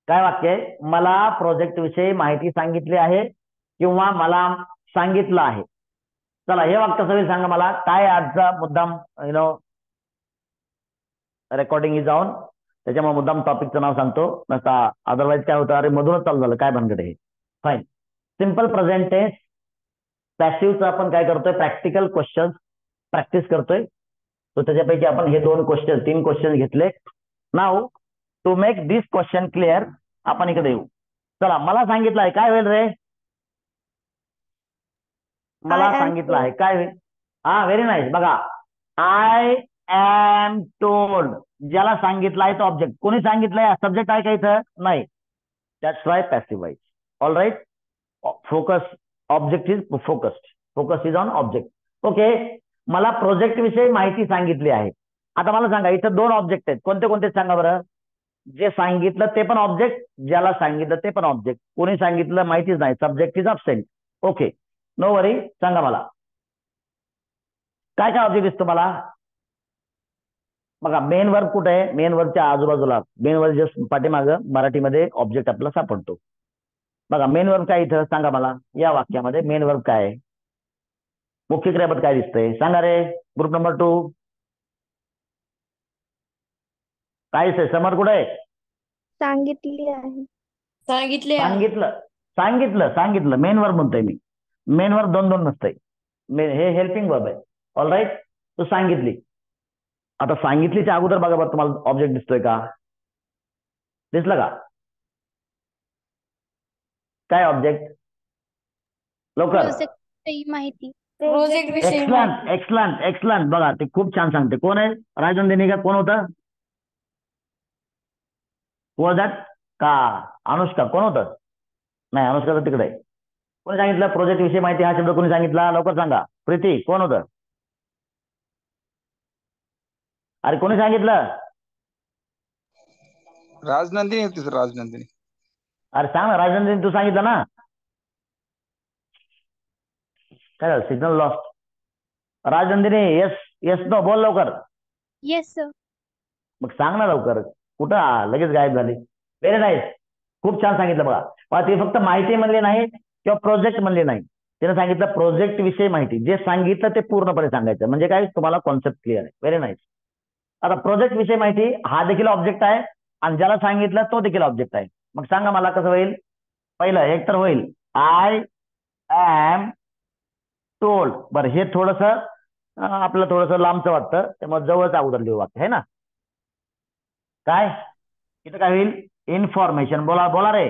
काय वाक्य आहे? मला प्रोजेक्ट विषयी माहिती सांगितली आहे किंवा मला सांगितलं आहे. चला हे वाक्य सगळे सांगा मला, काय आजचा मुद्दाम रेकॉर्डिंग इज ऑन, त्याच्यामुळे मुद्दाम टॉपिकचं नाव सांगतो, नसता अदरवाईज काय होतं, अरे मधूनच चालू झालं काय भानगड हे. फाईन. सिम्पल प्रेझेंट टेन्स पॅसिव्हचं आपण काय करतोय, प्रॅक्टिकल क्वेश्चन प्रॅक्टिस करतोय. तो त्याच्यापैकी आपण हे 3 क्वेश्चन घेतले. Now to make this question clear आपण इकडे येऊ. चला, मला सांगितलं आहे काय होईल रे? I मला am सांगितलं आहे told. काय होईल? हा, व्हेरी नाईस. बघा, आय एम टोल्ड, ज्याला सांगितलं आहे तो ऑब्जेक्ट. कोणी सांगितलंय? सब्जेक्ट आहे का इथं? नाही. That's why passive voice. All right. Focus, object is focused, focus is on object. Okay. मला प्रोजेक्ट विषयी माहिती सांगितली आहे. आता मला सांगा, इथं 2 ऑब्जेक्ट आहेत, कोणते कोणते सांगा बरं. जे सांगितलं ते पण ऑब्जेक्ट, ज्याला सांगितलं ते पण ऑब्जेक्ट. कोणी सांगितलं माहितीच नाही, subject is absent. Okay, no worry. सांगा मला काय काय ऑब्जेक्ट दिसतो मला. बघा, मेन वर्ब कुठे आहे? मेन वर्बच्या आजूबाजूला, मेन वर्ब जस्ट पाठीमागं मराठीमध्ये ऑब्जेक्ट आपला सापडतो. बघा, मेन वर्ब काय इथं सांगा मला, या वाक्यामध्ये मेन वर्ब काय आहे? मुख्य क्रियापद काय दिसतंय सांगा रे. ग्रुप नंबर 2 काय दिसतंय? समर कुठे आहे? सांगितली आहे. सांगितले आहे. सांगितलं, सांगितलं, सांगितलं. मेन वर्ब म्हणतोय मी. मेन वर्ब 2 नसतंय. हे हेल्पिंग वर्ब आहे. All right. तो सांगितली. आता सांगितलीच्या अगोदर बघा बरं, तुम्हाला ऑब्जेक्ट दिसतोय का? दिसलं का? काय ऑब्जेक्ट? लवकर. प्रोजेक्ट माहिती. प्रोजेक्ट विषयी एक्सलंट, माहिती. Excellent, excellent. बघा, ते खूप छान सांगते. कोण आहे? राजनंदिनी का? कोण होतं? Was that? का अनुष्का? कोण होतं? नाही, अनुष्का तर तिकडे आहे. कोणी सांगितलं प्रोजेक्ट विषयी माहिती? हा शब्द कोणी सांगितला? लवकर सांगा. प्रीती, कोण होतं? अरे कोणी सांगितलं? राजनंदिनी होती सर, राजनंदिनी. अरे सांग ना, राजनंदिनी, तू सांगितलं ना. काय झालं? Signal lost. Rajnandini, yes yes no बोल लवकर. Yes sir. मग सांग ना लवकर. कुठं लगेच गायब झाली. Very nice. खूप छान सांगितलं. बघा, ते फक्त माहिती म्हणली नाही किंवा प्रोजेक्ट म्हणले नाही. त्याने सांगितलं प्रोजेक्ट विषयी माहिती. जे सांगितलं ते पूर्णपणे सांगायचं, म्हणजे काय, तुम्हाला कॉन्सेप्ट क्लिअर आहे. Very nice. आता प्रोजेक्ट विषयी माहिती हा देखील ऑब्जेक्ट आहे, आणि ज्याला सांगितलं तो देखील ऑब्जेक्ट आहे. मग सांगा मला कसं होईल? पहिलं एक तर होईल आय एम टोल्ड. बरं, हे थोडस आपलं थोडंसं लांबचं वाटतं, त्यामुळे जवळच अगोदर लिहू वाक्य आहे ना. काय इथं काय होईल? इन्फॉर्मेशन. बोला बोला रे.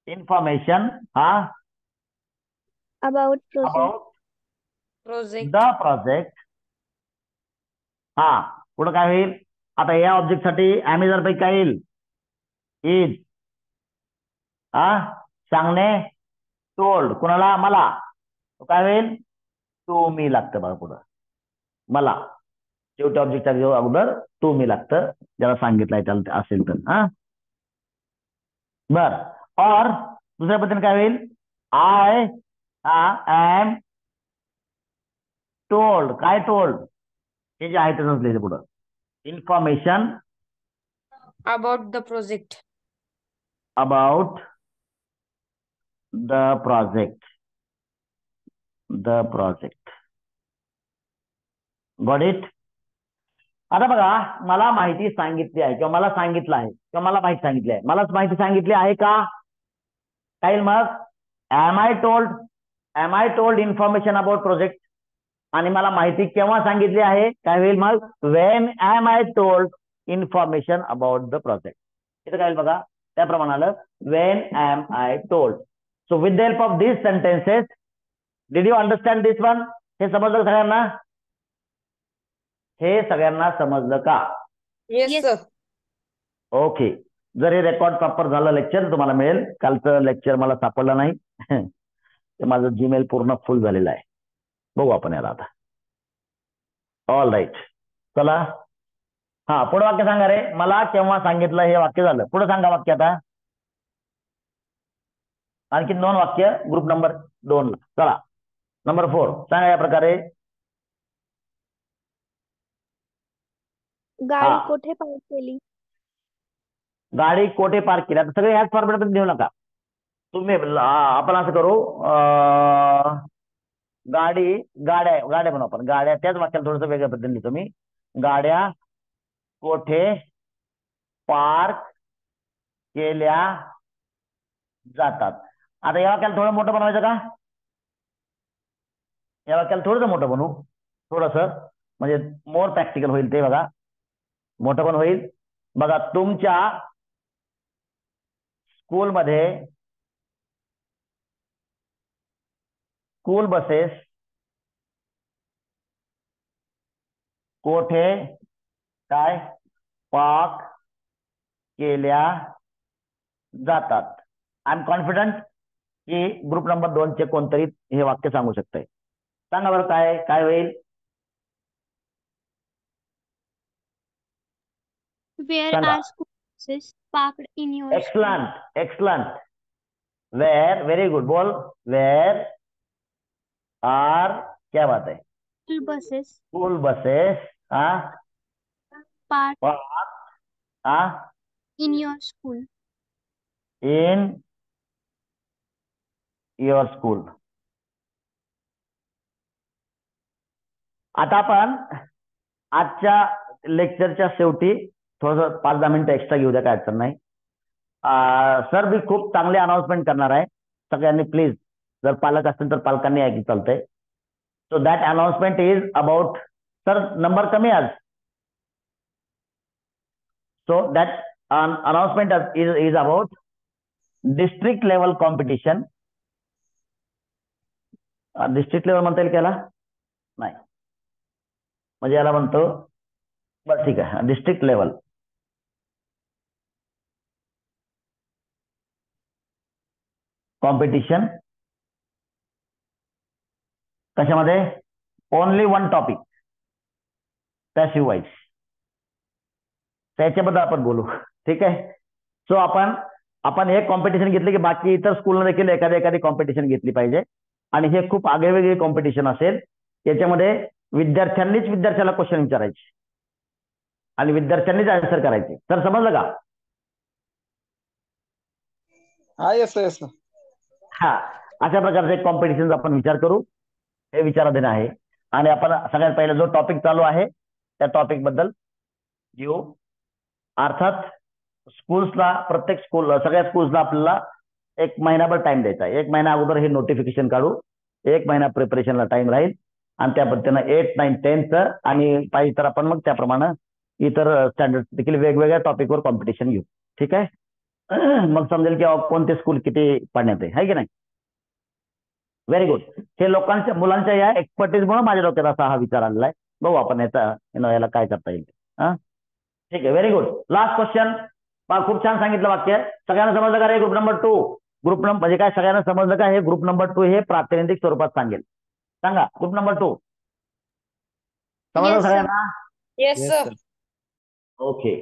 इन्फॉर्मेशन हा about project. About the project. Project. हा, पुढे काय होईल? आता या ऑब्जेक्ट साठी अमेझॉन पैकी काय येईल? इज. हा, सांगणे. टोल्ड कुणाला? मला. तो काय होईल? टू मी लागतं बघा पुढं. मला शेवटी ऑब्जेक्टच्या अगोदर टू मी लागतं, ज्याला सांगितलंय त्याला असेल तर. हा, बर. और दुसऱ्या पद्धतीने काय होईल? I am told. काय टोल्ड? हे जे आहे ते नसले पुढं. Information about the project. About the project. The project. Got it? आता बघा, मला माहिती सांगितली आहे किंवा मला सांगितलं आहे किंवा मला माहिती सांगितली आहे. मलाच माहिती सांगितली आहे का? काय मग? Am I told? Am I told information about project? आणि मला माहिती केव्हा सांगितली आहे? काय होईल मग? When am I told information about the project. इथं काय होईल बघा, त्याप्रमाणे आलं. When am I told. So with the help of this sentences, did you understand this one? हे समजलं सगळ्यांना? हे सगळ्यांना समजलं का? Yes yes. सर. ओके. जर हे रेकॉर्ड प्रॉपर झालं लेक्चर, तुम्हाला मिळेल. कालचं लेक्चर मला सापडलं नाही. ते माझं जीमेल पूर्ण फुल झालेलं आहे. बघू आपण याला आता. All right. चला, हा पुढे वाक्य सांगा रे. मला केव्हा सांगितलं, हे वाक्य झालं. पुढे सांगा वाक्य आता. आणखी 2 वाक्य ग्रुप नंबर 2 ला. चला, नंबर 4 सांगा या प्रकारे. हा, गाडी कोठे पार्क केली? गाडी कोठे पार्क केली. आता सगळे ह्याच फॉर्मॅटमध्ये देऊ नका तुम्ही. आपण असं करू, गाडी गाड्या गाड्या म्हणू आपण. गाड्या त्याच वाक्याला थोडंसं वेगळ्या पद्धतीने लिहितो मी. गाड्या कोठे पार्क केल्या जातात. आता या वाक्याला थोडं मोठं बनवायचं का? या वाक्याला थोडंसं मोठं बनवू, थोडंसं, म्हणजे मोर प्रॅक्टिकल होईल ते. बघा मोठं पण होईल. बघा, तुमच्या स्कूलमध्ये स्कूल बसेस कोठे काय पार्क केल्या जातात. आय एम कॉन्फिडंट की ग्रुप नंबर 2 चे कोणतरी हे वाक्य सांगू शकतंय. सांगा बरं काय काय होईल. Where सांगा. are school buses parked in your school? Excellent excellent. Where, very good. बोल. वेर आर, क्या बात है. School buses school buses parked हाँ in your school. In your school. आता आपण आजच्या लेक्चरच्या शेवटी थोडंसं 5-10 मिनिटं एक्स्ट्रा घेऊ द्या, काय अडचण नाही. सर मी खूप चांगले अनाउन्समेंट करणार आहे. सगळ्यांनी प्लीज, जर पालक असतील तर पालकांनी ऐकलं चालतंय. So that announcement is about, sir number कमी आज. So that announcement is about district level competition. District level म्हणता येईल त्याला? नाही, म्हणजे याला म्हणतो, बरं ठीक आहे, डिस्ट्रिक्ट लेवल कॉम्पिटिशन. कशामध्ये? Only one topic, passive wise. त्याच्याबद्दल आपण बोलू, ठीक आहे. सो आपण हे कॉम्पिटिशन घेतले की बाकी इतर स्कूलने देखील एखादी कॉम्पिटिशन घेतली पाहिजे. आणि हे खूप आगळेवेगळे कॉम्पिटिशन असेल. याच्यामध्ये विद्यार्थ्यांनीच विद्यार्थ्याला क्वेश्चन विचारायचे आणि विद्यार्थ्यांनीच आन्सर करायचे. तर समजलं का? हा, येस येस. हा, अशा प्रकारचे कॉम्पिटिशन आपण विचार करू. हे विचाराधीन आहे. आणि आपण सगळ्यात पहिला जो टॉपिक चालू आहे त्या टॉपिक बद्दल घेऊ. अर्थात स्कूल्सला, प्रत्येक स्कूल, सगळ्या स्कूल्सला आपल्याला 1 महिनाभर टाइम द्यायचा आहे. 1 महिना अगोदर हे नोटिफिकेशन काढू. 1 महिना प्रिपरेशनला टाइम राहील. आणि त्या पद्धतीनं 8, 9, 10th आणि पाहिजे तर आपण मग त्याप्रमाणे इतर स्टँडर्ड देखील वेगवेगळ्या टॉपिकवर कॉम्पिटिशन घेऊ. ठीक आहे. मग समजेल की कोणते स्कूल किती पाडण्यात आहे की नाही. Very good. हे लोकांच्या, मुलांच्या या एक्सपर्टीजमुळे माझ्या डोक्यात असा हा विचार आलेला आहे. बघू आपण याला काय करता येईल. ठीक आहे, व्हेरी गुड. Last question. खूप छान सांगितलं वाक्य. सगळ्यांना समजलं का रे? ग्रुप नंबर 2, ग्रुप नंबर म्हणजे काय सगळ्यांना समजलं का? हे ग्रुप नंबर 2 हे प्रातिनिधिक स्वरूपात सांगेल. सांगा, ग्रुप नंबर 2 समजलं Yes, sir. सगळ्यांना? Yes, Yes, sir. sir. Okay.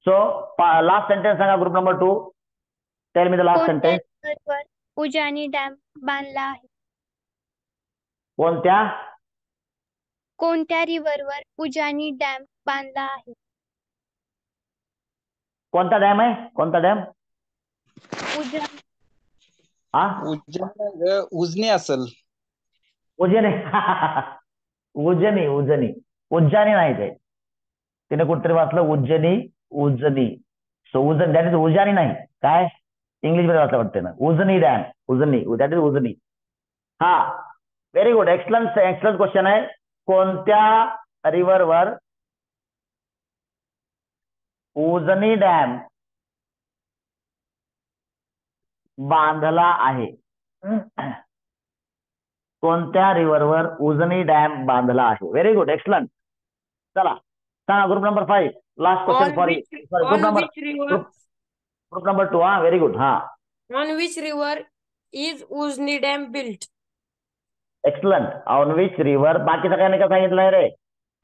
So last sentence सांगा, group number 2. Tell me the last कोणत्या सेंटेन्स. रिव्हरवर उजानी डॅम बांधला आहे? कोणत्या? कोणत्या रिव्हरवर उजानी डॅम बांधला आहे? कोणता डॅम आहे? कोणता डॅम? उजानी. उजनी असेल. उज्जैनी. उज्जैनी नाही ते. तिने कुठतरी वाचलं उज्जनी. सो उज्जैन, दॅट इज उजानी नाही. काय इंग्लिश मध्ये वाचलं वाटतं ना. Ujani dam, that is Ujani. हा, व्हेरी गुड. एक्सलंट क्वेश्चन आहे. कोणत्या रिव्हरवर उजनी डॅम बांधला आहे? कोणत्या रिव्हरवर उजनी डॅम बांधला आहे? Very good, excellent. चला सांगा, group number 5. Last question for you. Group number 2. Very good. On which river is Uzni Dam built? Excellent. On which river, बाकी सगळ्यांनी काय सांगितलं रे?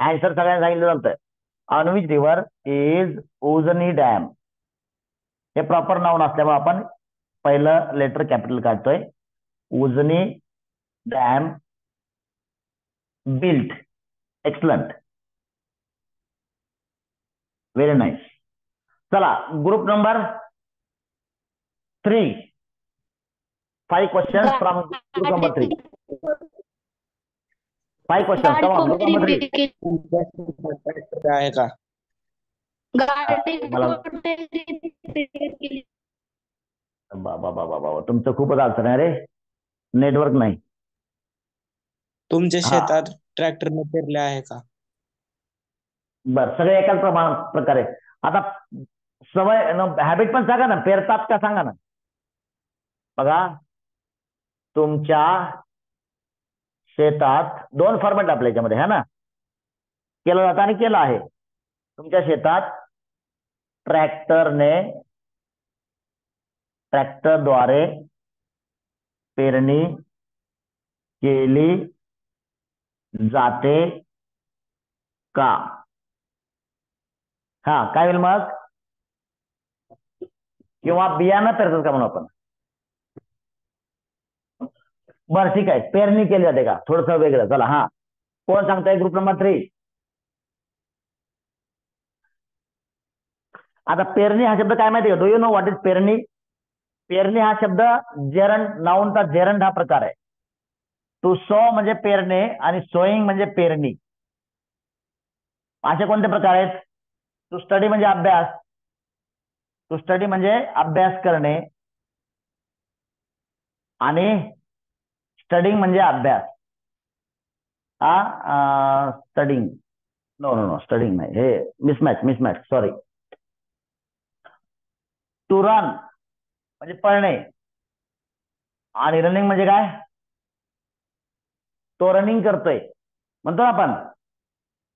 आन्सर सगळ्यांनी सांगितलं चालतंय. On which river is Ujani dam. हे प्रॉपर नाऊन असल्यामुळे आपण पहिलं लेटर कॅपिटल काढतोय. Ujani dam built. Excellent, very nice. चला group number 3. 5 questions from group number 3. 5 questions. Come on, group number 3. Tractor आहे का? मला बाबा तुमचं खूपच अडचण आहे रे. नेटवर्क नाही. तुमच्या हा. शेतात ट्रॅक्टरने पेरले आहे का? बर, सगळे एकाच प्रकारे. आता सवय हॅबिट पण सांगा ना, पेरतात का सांगा ना. बघा, तुमच्या शेतात 2 फॉर्मॅट आपल्या याच्यामध्ये है ना, केलं जातं आणि केलं आहे. तुमच्या शेतात ट्रॅक्टरद्वारे पेरणी केली जाते का? हा, काय होईल मग? किंवा बियाणं पेरतात का म्हणून आपण. बरं ठीक आहे, पेरणी केली जाते का, थोडस वेगळं. चला, हा, कोण सांगताय ग्रुप नंबर 3? आता पेरणी हा शब्द काय माहिती का? Do you know what is पेरणी? पेरणी हा शब्द जेरंड, नाऊनचा जेरंड हा प्रकार आहे. टू सो म्हणजे पेरणे आणि सोईंग म्हणजे पेरणी. असे कोणते प्रकार आहेत? टू स्टडी म्हणजे अभ्यास. टू स्टडी म्हणजे अभ्यास करणे आणि स्टडिंग म्हणजे अभ्यास. स्टडिंग, नो स्टडिंग नाही, हे मिसमॅच सॉरी. टू रन म्हणजे पळणे आणि रनिंग म्हणजे काय? तो रनिंग करतोय म्हणतो ना आपण.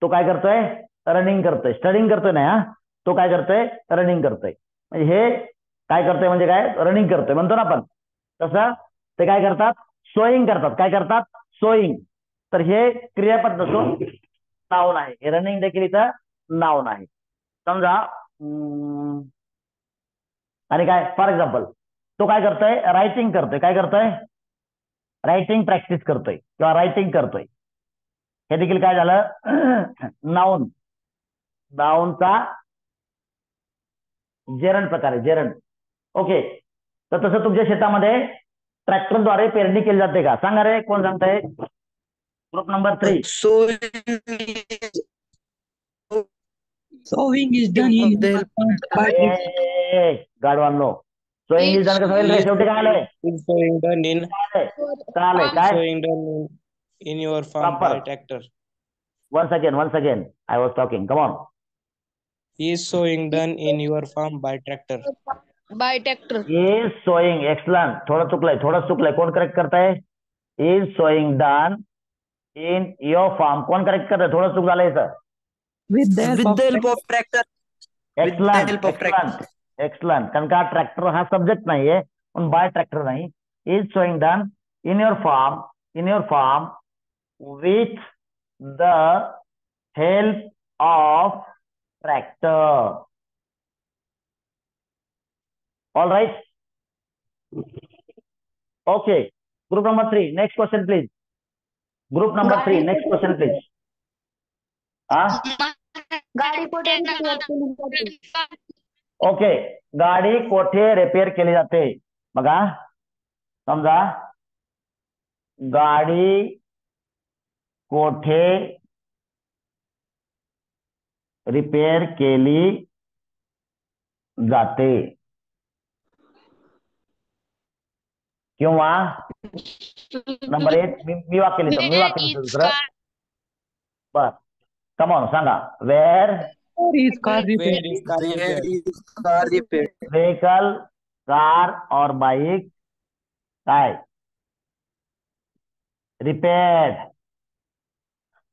तो काय करतोय? रनिंग करतोय. स्टडिंग करतोय नाही, हा, तो काय करतोय? रनिंग करतोय. म्हणजे हे काय करतोय म्हणजे काय? रनिंग करतोय म्हणतो ना आपण. तसं ते काय करतात? सोईंग करतात. काय करतात? सोईंग. तर हे क्रियापद नसून नाऊन आहे. हे रनिंग देखील इथं नाऊन आहे. समजा आणि काय, फॉर एक्झाम्पल, तो काय करतोय? रायटिंग करतोय. काय करतोय? रायटिंग प्रॅक्टिस करतोय किंवा रायटिंग करतोय. हे देखील काय झालं? नाऊन. नाऊनचा जेरंड प्रकार आहे, जेरंड. ओके, तर तसं तुमच्या शेतामध्ये ट्रॅक्टरद्वारे पेरणी केली जाते का? सांगा रे, कोण सांगताय? Group number 3. Sowing is done in by गाडवांनो, सोईंग इज डन कसं होईल रे? शेवटी काय आलंय? Sowing done in काय काय? sowing done in your farm by Proper. tractor. Once again, I was talking. Come on. Is sowing done in your farm by tractor? By tractor. Is sowing, excellent. थोडं चुकलंय. कोण correct करताय? Is sowing done in your farm. कोण correct करताय? थोडं चूक झालंय sir. with the help of tractor. एक्सलंट. कारण का ट्रॅक्टर हा सब्जेक्ट नाहीये, पण बाय ट्रॅक्टर नाही. Is sowing done in your farm with the help of tractor. All right. Okay, group number 3, next question please. Group number 3, next question please. गाडी कुठे okay, गाडी कोठे रिपेअर केली जाते? बघा, समजा गाडी कोठे रिपेअर केली जाते किंवा नंबर 1 मी वाक्य लिहितो दुसरं. बर, कम ऑन सांगा. Where is car repair. Where is car repaired? car repair. Vehicle, car और बाईक काय रिपेअर्ड.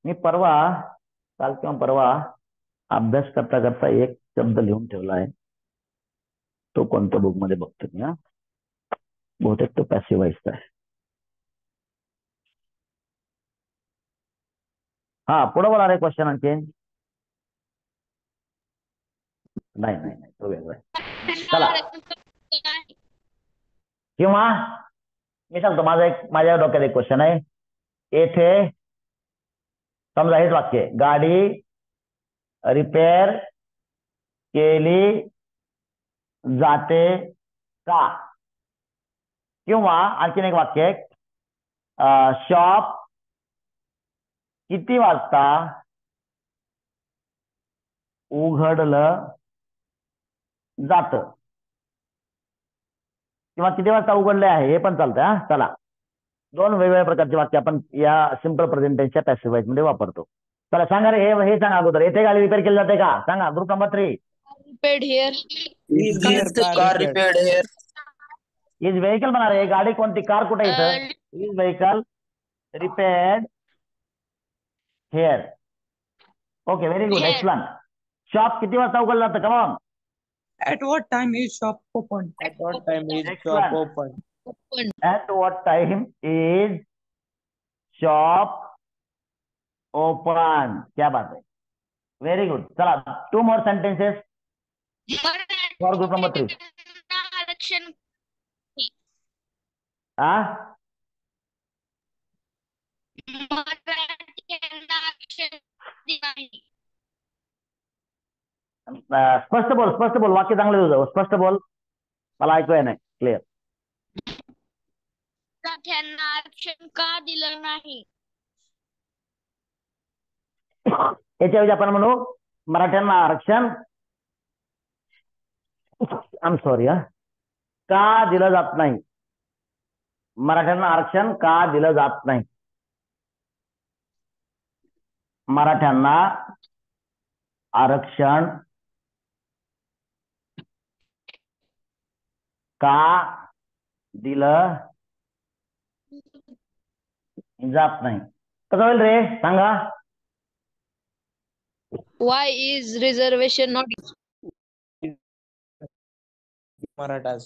मी काल किंवा परवा अभ्यास करता एक शब्द लिहून ठेवला आहे. तो कोणत्या बुक मध्ये बघतो मी. बहुतेक तो पॅसिव्ह व्हॉइस आहे. हा, पुढे बोला रे क्वेश्चन आणखीन. नाही तो वेगळा आहे. चला, किंवा मी सांगतो, माझ्या डोक्यात एक क्वेश्चन आहे. येथे समजा हेच वाक्य, गाडी रिपेअर केली जाते का? किंवा आणखीन एक वाक्य आहे, शॉप किती वाजता उघडलं जात? किंवा किती वाजता उघडले आहे हे पण चालतंय. हा, चला, दोन वेगवेगळ्या प्रकारचे वाक्य आपण या सिंपल प्रेझेंट टेन्सच्या पॅसिव्ह वॉइस मध्ये वापरतो. चला सांगा रे, हे सांगा अगोदर, येथे गाडी रिपेअर केली जाते का? सांगा, group number 3. Repaired here. Is their car repaired? here? Is vehicle म्हणा रे, गाडी कोणती, कार कुठे इथं? Is vehicle repaired hair. Okay, very good, Here. Excellent. Shop किती वाजता उघडलं जातं? Come on. At what time is shop open? At what time is Excellent. shop open? At what time is shop open? क्या बात है, very good. चला, 2 more sentences for group number 3. आरक्षण हा, मराठ्यांना आरक्षण नाही. स्पष्ट बोल, स्पष्ट बोल, वाक्य चांगलं तुझं, स्पष्ट बोल, मला ऐकू आहे नाही क्लिअर. मराठ्यांना आरक्षण का दिलं नाही? याच्याऐवजी आपण म्हणू, मराठ्यांना आरक्षण, आय एम सॉरी, का दिलं जात नाही? मराठ्यांना आरक्षण का दिलं जात नाही? मराठ्यांना आरक्षण का दिलं जात नाही? कसं होईल रे, सांगा. Why is reservation not Marathas.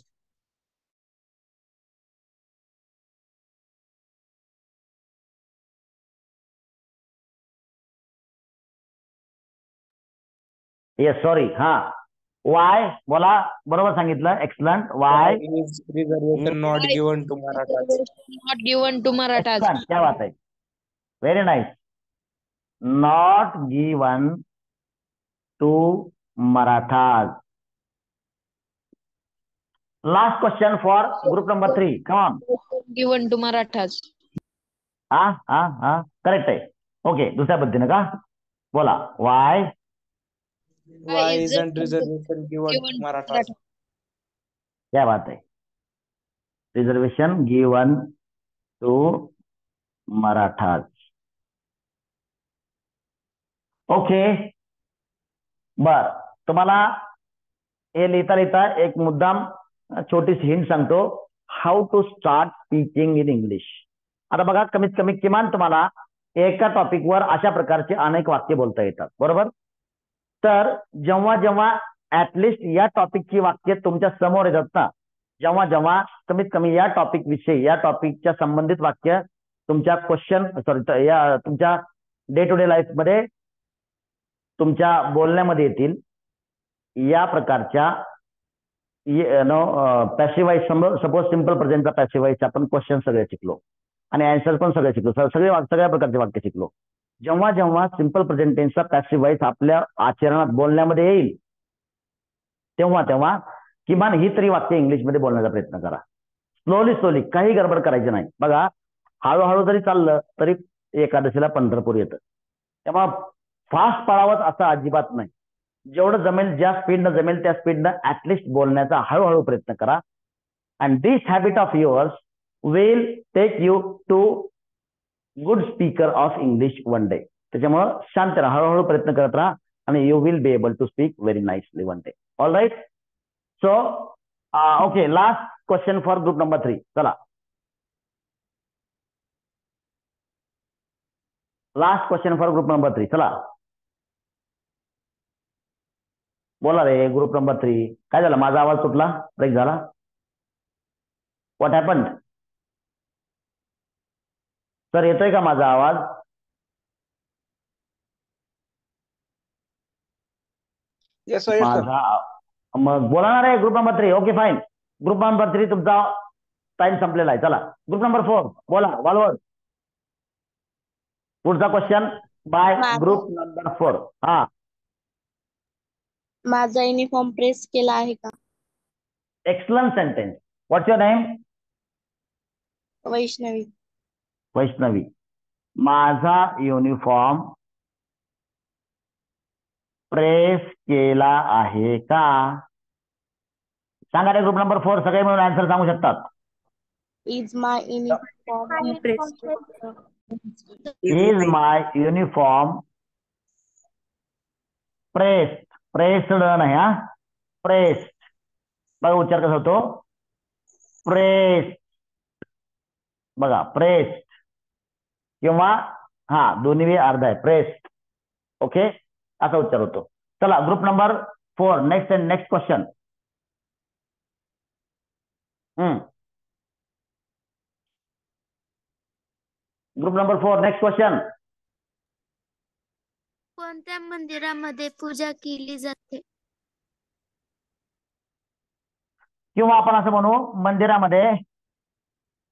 Yes, sorry, हा, वाय बोला, बरोबर सांगितलं, excellent. Y Is reservation not given to Marathas? not given to Marathas? Excellent, क्या बात है, very nice. Not given to Marathas. Last question for group number 3. Come on. Given to Marathas. हा हा हा, करेक्ट आहे. ओके, दुसऱ्या पद्धतीने का, बोला. Why Why isn't reservation given to Marathas? क्या बात है, reservation given to Marathas. Okay, बर, तुम्हाला हे लिहिता लिहिता एक मुद्दाम छोटीशी हिंट सांगतो, how to start speaking in English. आता बघा, कमीत कमी किमान तुम्हाला एका टॉपिकवर अशा प्रकारचे अनेक वाक्य बोलता येतात, बरोबर? तर जेव्हा जेव्हा ऍटलिस्ट या टॉपिकची वाक्य तुमच्या समोर येतात ना, जेव्हा जेव्हा कमीत कमी या टॉपिक विषयी, या टॉपिकच्या संबंधित वाक्य तुमच्या क्वेश्चन, सॉरी, या तुमच्या डे टू डे लाईफ मध्ये तुमच्या बोलण्यामध्ये येतील, या प्रकारच्या पॅसिव्हाइज, सपोज सिंपल प्रेझेंटचा पॅसिव्हाइज आपण क्वेश्चन सगळे शिकलो आणि आन्सर पण सगळे शिकलो, सगळ्या प्रकारचे वाक्य शिकलो. जेव्हा जेव्हा सिंपल प्रेझेंट टेन्सचा पॅसिव्हाइज आपल्या आचरणात बोलण्यामध्ये येईल, तेव्हा तेव्हा किमान ही तरी वाक्य इंग्लिशमध्ये बोलण्याचा प्रयत्न करा. स्लोली, काही गडबड करायची नाही. बघा, हळूहळू जरी चाललं तरी एकादशीला पंढरपूर येतं. तेव्हा फास्ट पळावंच असं अजिबात नाही. जेवढं जमेल, ज्या स्पीडनं जमेल त्या स्पीडनं ऍटलिस्ट बोलण्याचा हळूहळू प्रयत्न करा. And this habit of yours will take you to good speaker of English one day. त्याच्यामुळं शांत राहा, हळूहळू प्रयत्न करत राहा आणि you will be able to speak very nicely one day. All right. So okay, last question for group number 3. चला, last question for group number 3. चला, बोला रे, ग्रुप नंबर 3. काय झालं, माझा आवाज तुटला, ब्रेक झाला? What happened? सर, येतोय का माझा आवाज? Yes, sir. Yes, sir. माझा मग बोला ना रे, group number 3. Okay, fine. Group number 3 तुमचा टाइम संपलेला आहे. चला, ग्रुप नंबर 4 बोला, वालवड. पुढचा क्वेश्चन बाय ग्रुप नंबर 4. हा, माझा युनिफॉर्म प्रेस केला आहे का? Excellent sentence. What's your name? Vaishnavi. Vaishnavi. माझा युनिफॉर्म प्रेस केला आहे का? सांगा रे ग्रुप नंबर 4 सगळे मिळून आन्सर सांगू शकतात. Is my uniform pressed? Is my uniform pressed? Pressed नाही हा, pressed. बघा उच्चार कसा होतो, प्रेस्ड. बघा प्रेस्ड किंवा हा दोन्ही वे अर्धा आहे, प्रेस्ड. ओके, असा उच्चार होतो. चला group number 4 next question. Group number 4 next question. कोणत्या मंदिरामध्ये पूजा केली जाते? किंवा आपण असं म्हणू, मंदिरामध्ये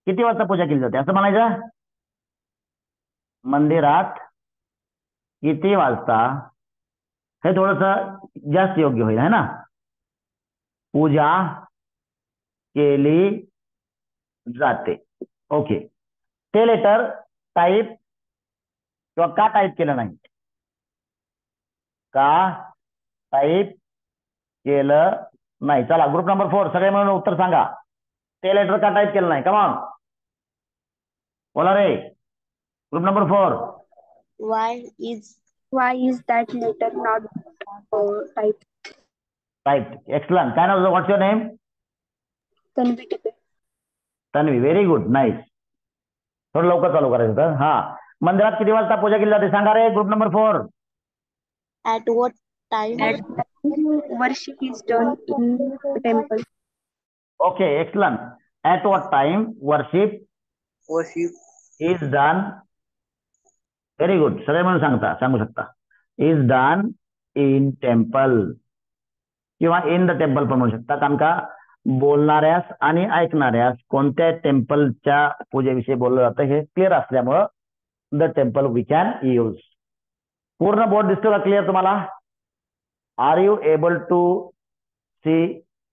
किती वाजता पूजा केली जाते असं म्हणायचं. मंदिरात किती वाजता, हे थोडस जास्त योग्य होईल है ना. पूजा केली जाते. ओके, ते लेटर टाईप किंवा का टाईप केलं नाही, का टाईप केलं नाही. चला ग्रुप नंबर 4 सगळे मिळून उत्तर सांगा. ते लेटर का टाईप केलं नाही, कमॉन बोला रे. Group number 4. Why is that letter not typed? Type. Excellent. काय नाव, what's your name? Tanvi Tipe. Tanvi. Very good, nice. थोडं लवकर चालू करायचं होतं. हा, मंदिरात किती वाजता पूजा केली जाते सांगा रे group number 4. At what time? Worship is done in the temple. Okay, excellent. At what time worship is done. Very good. सगळे म्हणून सांगू शकता. इज डन इन टेम्पल किंवा इन द टेम्पल पण म्हणू शकता, कारण का बोलणाऱ्यास आणि ऐकणाऱ्यास कोणत्या टेम्पलच्या पूजेविषयी बोललं जातं हे क्लिअर असल्यामुळं the temple we can use. पूर्ण बोर्ड दिसतो का क्लिअर तुम्हाला? Are you able to see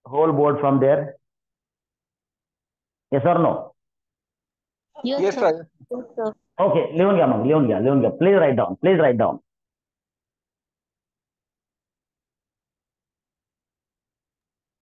whole board from there? Yes or no? Yes, sir. Okay, लिहून घ्या. Please write down.